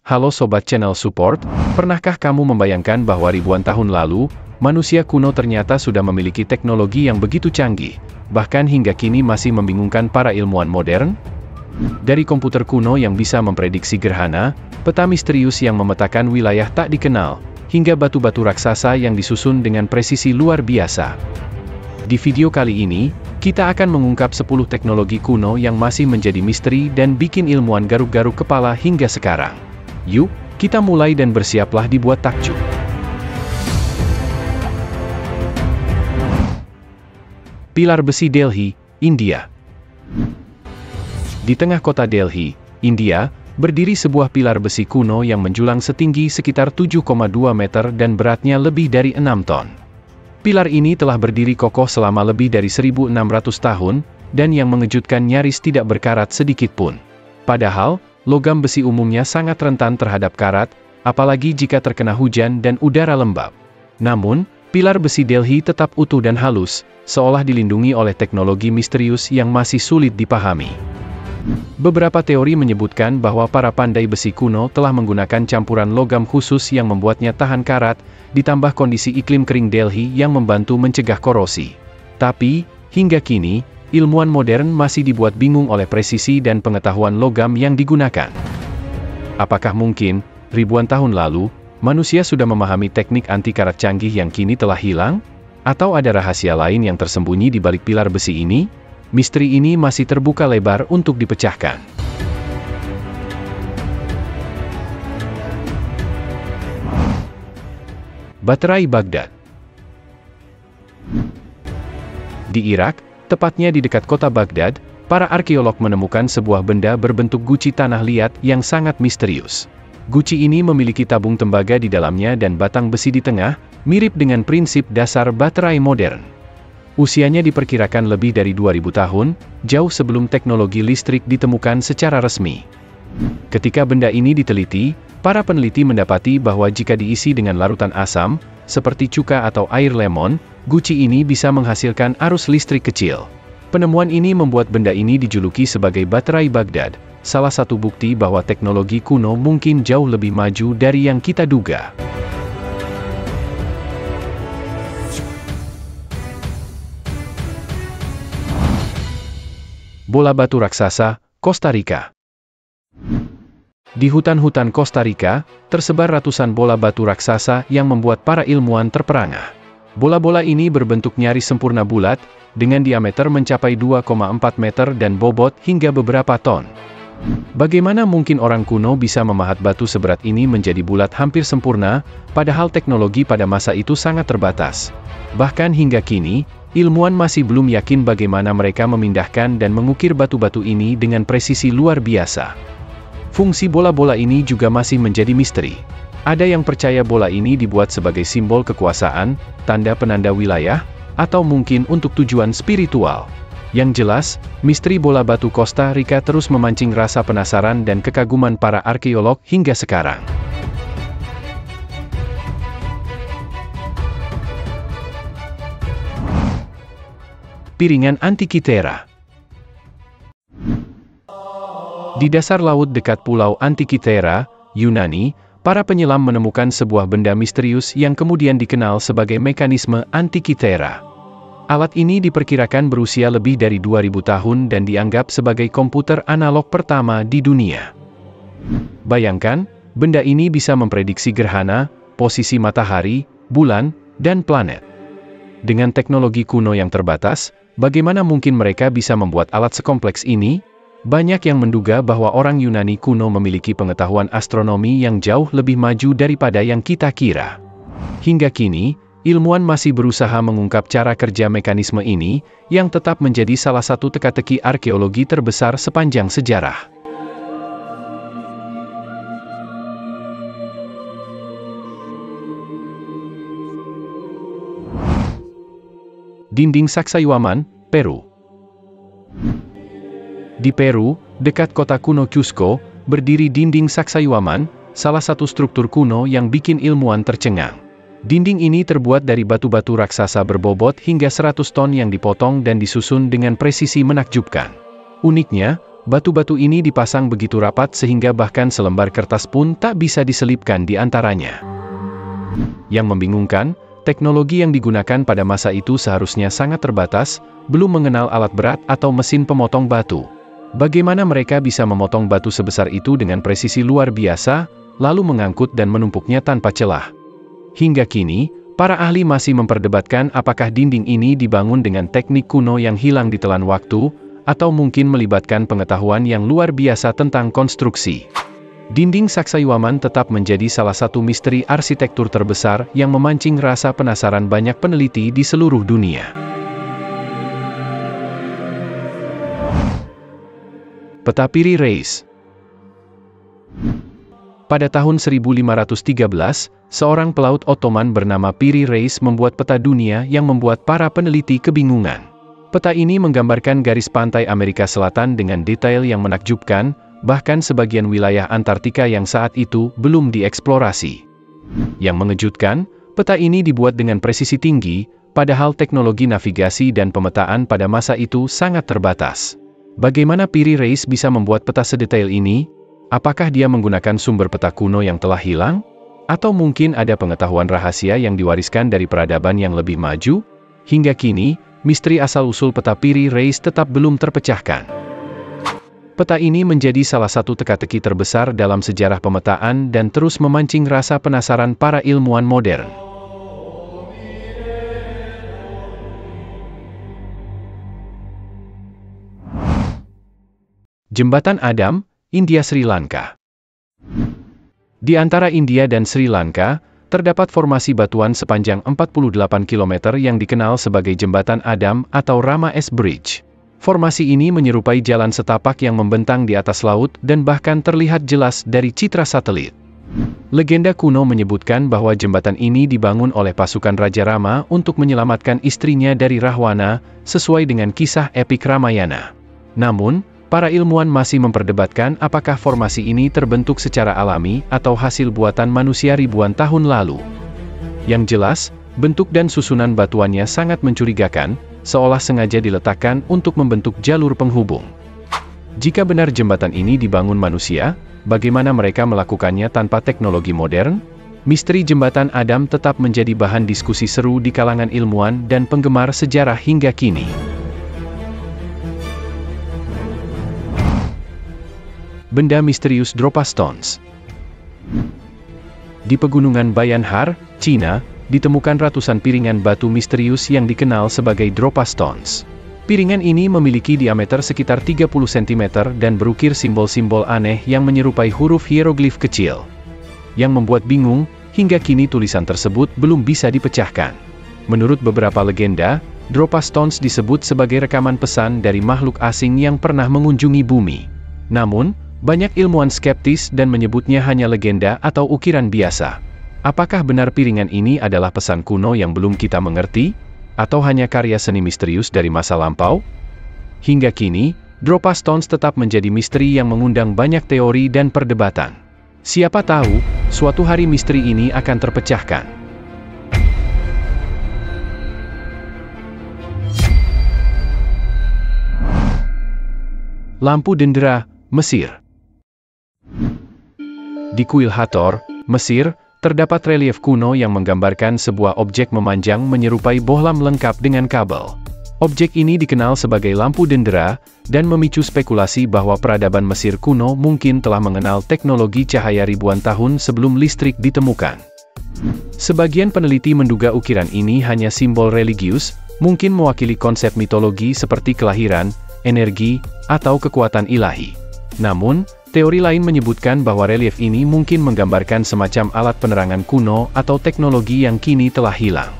Halo Sobat Channel Support, pernahkah kamu membayangkan bahwa ribuan tahun lalu, manusia kuno ternyata sudah memiliki teknologi yang begitu canggih, bahkan hingga kini masih membingungkan para ilmuwan modern? Dari komputer kuno yang bisa memprediksi gerhana, peta misterius yang memetakan wilayah tak dikenal, hingga batu-batu raksasa yang disusun dengan presisi luar biasa. Di video kali ini, kita akan mengungkap 10 teknologi kuno yang masih menjadi misteri dan bikin ilmuwan garuk-garuk kepala hingga sekarang. Yuk, kita mulai dan bersiaplah dibuat takjub. Pilar besi Delhi, India. Di tengah kota Delhi, India, berdiri sebuah pilar besi kuno yang menjulang setinggi sekitar 7,2 meter dan beratnya lebih dari 6 ton. Pilar ini telah berdiri kokoh selama lebih dari 1.600 tahun, dan yang mengejutkan nyaris tidak berkarat sedikit pun. Padahal, logam besi umumnya sangat rentan terhadap karat, apalagi jika terkena hujan dan udara lembab. Namun, pilar besi Delhi tetap utuh dan halus, seolah dilindungi oleh teknologi misterius yang masih sulit dipahami. Beberapa teori menyebutkan bahwa para pandai besi kuno telah menggunakan campuran logam khusus yang membuatnya tahan karat, ditambah kondisi iklim kering Delhi yang membantu mencegah korosi. Tapi, hingga kini, ilmuwan modern masih dibuat bingung oleh presisi dan pengetahuan logam yang digunakan. Apakah mungkin, ribuan tahun lalu, manusia sudah memahami teknik anti karat canggih yang kini telah hilang? Atau ada rahasia lain yang tersembunyi di balik pilar besi ini? Misteri ini masih terbuka lebar untuk dipecahkan. Baterai Baghdad. Di Irak, tepatnya di dekat kota Baghdad, para arkeolog menemukan sebuah benda berbentuk guci tanah liat yang sangat misterius. Guci ini memiliki tabung tembaga di dalamnya dan batang besi di tengah, mirip dengan prinsip dasar baterai modern. Usianya diperkirakan lebih dari 2000 tahun, jauh sebelum teknologi listrik ditemukan secara resmi. Ketika benda ini diteliti, para peneliti mendapati bahwa jika diisi dengan larutan asam, seperti cuka atau air lemon, guci ini bisa menghasilkan arus listrik kecil. Penemuan ini membuat benda ini dijuluki sebagai baterai Baghdad, salah satu bukti bahwa teknologi kuno mungkin jauh lebih maju dari yang kita duga. Bola batu raksasa, Costa Rica. Di hutan-hutan Costa Rica, tersebar ratusan bola batu raksasa yang membuat para ilmuwan terperangah. Bola-bola ini berbentuk nyaris sempurna bulat, dengan diameter mencapai 2,4 meter dan bobot hingga beberapa ton. Bagaimana mungkin orang kuno bisa memahat batu seberat ini menjadi bulat hampir sempurna, padahal teknologi pada masa itu sangat terbatas. Bahkan hingga kini, ilmuwan masih belum yakin bagaimana mereka memindahkan dan mengukir batu-batu ini dengan presisi luar biasa. Fungsi bola-bola ini juga masih menjadi misteri. Ada yang percaya bola ini dibuat sebagai simbol kekuasaan, tanda penanda wilayah, atau mungkin untuk tujuan spiritual. Yang jelas, misteri bola batu Costa Rica terus memancing rasa penasaran dan kekaguman para arkeolog hingga sekarang. Piringan Antikythera. Di dasar laut dekat pulau Antikythera, Yunani, para penyelam menemukan sebuah benda misterius yang kemudian dikenal sebagai mekanisme Antikythera. Alat ini diperkirakan berusia lebih dari 2000 tahun dan dianggap sebagai komputer analog pertama di dunia. Bayangkan, benda ini bisa memprediksi gerhana, posisi matahari, bulan, dan planet. Dengan teknologi kuno yang terbatas, bagaimana mungkin mereka bisa membuat alat sekompleks ini? Banyak yang menduga bahwa orang Yunani kuno memiliki pengetahuan astronomi yang jauh lebih maju daripada yang kita kira. Hingga kini, ilmuwan masih berusaha mengungkap cara kerja mekanisme ini, yang tetap menjadi salah satu teka-teki arkeologi terbesar sepanjang sejarah. Dinding Sacsayhuaman, Peru. Di Peru, dekat kota kuno Cusco, berdiri dinding Sacsayhuaman, salah satu struktur kuno yang bikin ilmuwan tercengang. Dinding ini terbuat dari batu-batu raksasa berbobot hingga 100 ton yang dipotong dan disusun dengan presisi menakjubkan. Uniknya, Batu-batu ini dipasang begitu rapat sehingga bahkan selembar kertas pun tak bisa diselipkan di antaranya. Yang membingungkan, teknologi yang digunakan pada masa itu seharusnya sangat terbatas, belum mengenal alat berat atau mesin pemotong batu. Bagaimana mereka bisa memotong batu sebesar itu dengan presisi luar biasa, lalu mengangkut dan menumpuknya tanpa celah? Hingga kini, para ahli masih memperdebatkan apakah dinding ini dibangun dengan teknik kuno yang hilang ditelan waktu, atau mungkin melibatkan pengetahuan yang luar biasa tentang konstruksi. Dinding Sacsayhuaman tetap menjadi salah satu misteri arsitektur terbesar yang memancing rasa penasaran banyak peneliti di seluruh dunia. Peta Piri Reis. Pada tahun 1513, seorang pelaut Ottoman bernama Piri Reis membuat peta dunia yang membuat para peneliti kebingungan. Peta ini menggambarkan garis pantai Amerika Selatan dengan detail yang menakjubkan, bahkan sebagian wilayah Antartika yang saat itu belum dieksplorasi. Yang mengejutkan, peta ini dibuat dengan presisi tinggi, padahal teknologi navigasi dan pemetaan pada masa itu sangat terbatas. Bagaimana Piri Reis bisa membuat peta sedetail ini? Apakah dia menggunakan sumber peta kuno yang telah hilang? Atau mungkin ada pengetahuan rahasia yang diwariskan dari peradaban yang lebih maju? Hingga kini, misteri asal-usul peta Piri Reis tetap belum terpecahkan. Peta ini menjadi salah satu teka-teki terbesar dalam sejarah pemetaan dan terus memancing rasa penasaran para ilmuwan modern. Jembatan Adam, India Sri Lanka. Di antara India dan Sri Lanka, terdapat formasi batuan sepanjang 48 km yang dikenal sebagai Jembatan Adam atau Rama S. Bridge. Formasi ini menyerupai jalan setapak yang membentang di atas laut dan bahkan terlihat jelas dari citra satelit. Legenda kuno menyebutkan bahwa jembatan ini dibangun oleh pasukan Raja Rama untuk menyelamatkan istrinya dari Rahwana, sesuai dengan kisah epik Ramayana. Namun, para ilmuwan masih memperdebatkan apakah formasi ini terbentuk secara alami atau hasil buatan manusia ribuan tahun lalu. Yang jelas, bentuk dan susunan batuannya sangat mencurigakan, seolah sengaja diletakkan untuk membentuk jalur penghubung. Jika benar jembatan ini dibangun manusia, bagaimana mereka melakukannya tanpa teknologi modern? Misteri Jembatan Adam tetap menjadi bahan diskusi seru di kalangan ilmuwan dan penggemar sejarah hingga kini. Benda misterius Dropa Stones. Di pegunungan Bayan Har, Cina, ditemukan ratusan piringan batu misterius yang dikenal sebagai Dropa Stones. Piringan ini memiliki diameter sekitar 30 cm dan berukir simbol-simbol aneh yang menyerupai huruf hieroglif kecil. Yang membuat bingung, hingga kini tulisan tersebut belum bisa dipecahkan. Menurut beberapa legenda, Dropa Stones disebut sebagai rekaman pesan dari makhluk asing yang pernah mengunjungi bumi. Namun, banyak ilmuwan skeptis dan menyebutnya hanya legenda atau ukiran biasa. Apakah benar piringan ini adalah pesan kuno yang belum kita mengerti? Atau hanya karya seni misterius dari masa lampau? Hingga kini, Dropa Stones tetap menjadi misteri yang mengundang banyak teori dan perdebatan. Siapa tahu, suatu hari misteri ini akan terpecahkan. Lampu Dendera, Mesir. Di kuil Hathor, Mesir, terdapat relief kuno yang menggambarkan sebuah objek memanjang menyerupai bohlam lengkap dengan kabel. Objek ini dikenal sebagai lampu dendera, dan memicu spekulasi bahwa peradaban Mesir kuno mungkin telah mengenal teknologi cahaya ribuan tahun sebelum listrik ditemukan. Sebagian peneliti menduga ukiran ini hanya simbol religius, mungkin mewakili konsep mitologi seperti kelahiran, energi, atau kekuatan ilahi. Namun, teori lain menyebutkan bahwa relief ini mungkin menggambarkan semacam alat penerangan kuno atau teknologi yang kini telah hilang.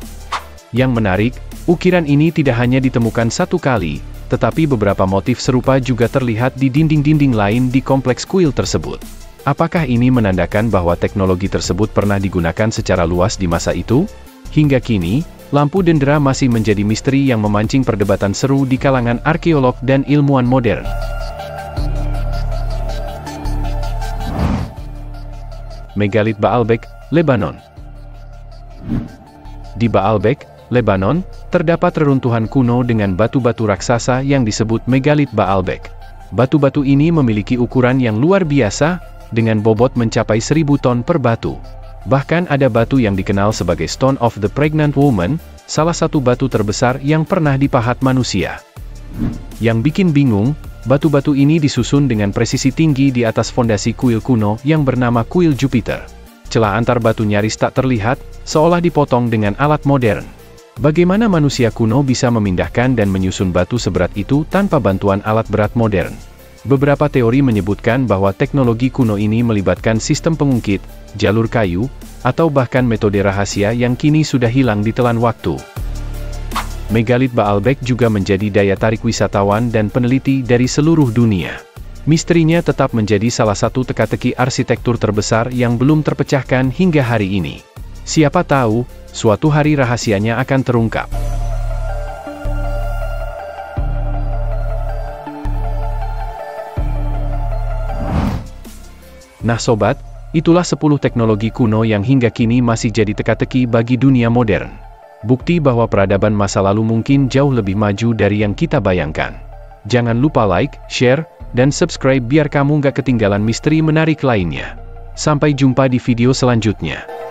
Yang menarik, ukiran ini tidak hanya ditemukan satu kali, tetapi beberapa motif serupa juga terlihat di dinding-dinding lain di kompleks kuil tersebut. Apakah ini menandakan bahwa teknologi tersebut pernah digunakan secara luas di masa itu? Hingga kini, lampu dendera masih menjadi misteri yang memancing perdebatan seru di kalangan arkeolog dan ilmuwan modern. Megalit Baalbek, Lebanon. Di Baalbek, Lebanon, terdapat reruntuhan kuno dengan batu-batu raksasa yang disebut Megalit Baalbek. Batu-batu ini memiliki ukuran yang luar biasa, dengan bobot mencapai 1000 ton per batu. Bahkan ada batu yang dikenal sebagai Stone of the Pregnant Woman, salah satu batu terbesar yang pernah dipahat manusia. Yang bikin bingung, batu-batu ini disusun dengan presisi tinggi di atas fondasi kuil kuno yang bernama kuil Jupiter. Celah antar batu nyaris tak terlihat, seolah dipotong dengan alat modern. Bagaimana manusia kuno bisa memindahkan dan menyusun batu seberat itu tanpa bantuan alat berat modern? Beberapa teori menyebutkan bahwa teknologi kuno ini melibatkan sistem pengungkit, jalur kayu, atau bahkan metode rahasia yang kini sudah hilang ditelan waktu. Megalit Baalbek juga menjadi daya tarik wisatawan dan peneliti dari seluruh dunia. Misterinya tetap menjadi salah satu teka-teki arsitektur terbesar yang belum terpecahkan hingga hari ini. Siapa tahu, suatu hari rahasianya akan terungkap. Nah sobat, itulah 10 teknologi kuno yang hingga kini masih jadi teka-teki bagi dunia modern. Bukti bahwa peradaban masa lalu mungkin jauh lebih maju dari yang kita bayangkan. Jangan lupa like, share, dan subscribe biar kamu nggak ketinggalan misteri menarik lainnya. Sampai jumpa di video selanjutnya.